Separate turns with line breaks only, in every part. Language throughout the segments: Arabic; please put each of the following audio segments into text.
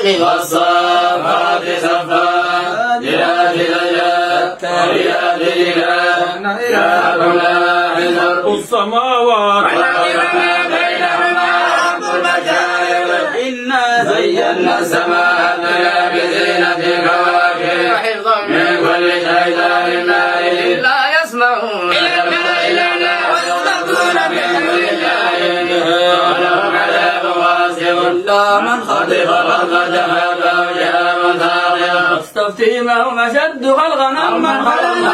الطريق والصفات صفا جلاد الجلال ترياد الجلال يا كلها حزر
السماوات
ما بينهما رب المشارق إنا زينا السماء الدنيا بزينة الكواكب وحفظا من كل شيطان مارد لا يسمعون إلا الله ويذكرون بحمد الله ولهم عذاب واسع إلا من خطف الأرض جهاد وجهاد ثاقب استفتي ما هم أشد خلقا أمن خلقنا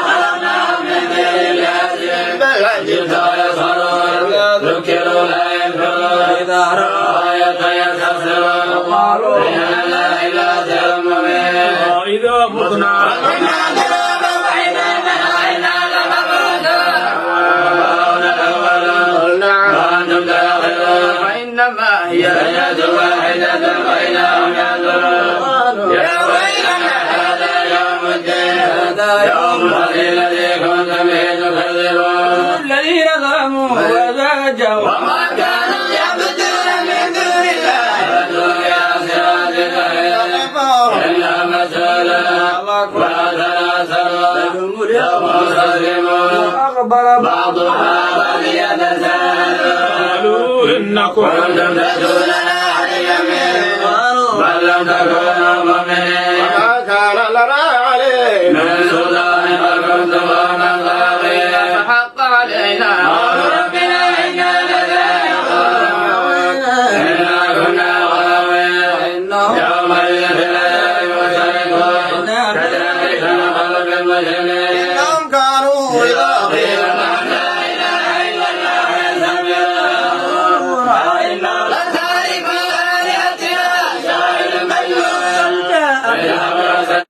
خلقناهم من غير الياسين بل عجبت ويسخرون ذكروا لا ينفرون إذا رأوا آية يستبصرون قالوا إن لا إله إلا المبين
إذا متنا
فإنما هي حياة واحدة وإلههم ينظرون يا ويلنا هذا يوم الدين هذا يوم الذي الذي كنتم به تكذبون الذين ظلموا وزاجوا وما كانوا يعبدون من دون الله فاتوا إلى صراط الله إلا مسألة وتناسلوا يوم تسلمون أقبل بعضها بعض يتساءلون
قالوا إنكم
كنتم تدلنا على اليمين بل لم تكونوا مؤمنين وما كان لنا عليهم من سلطان بل كنتم قوما طاغين فحق علينا قول ربنا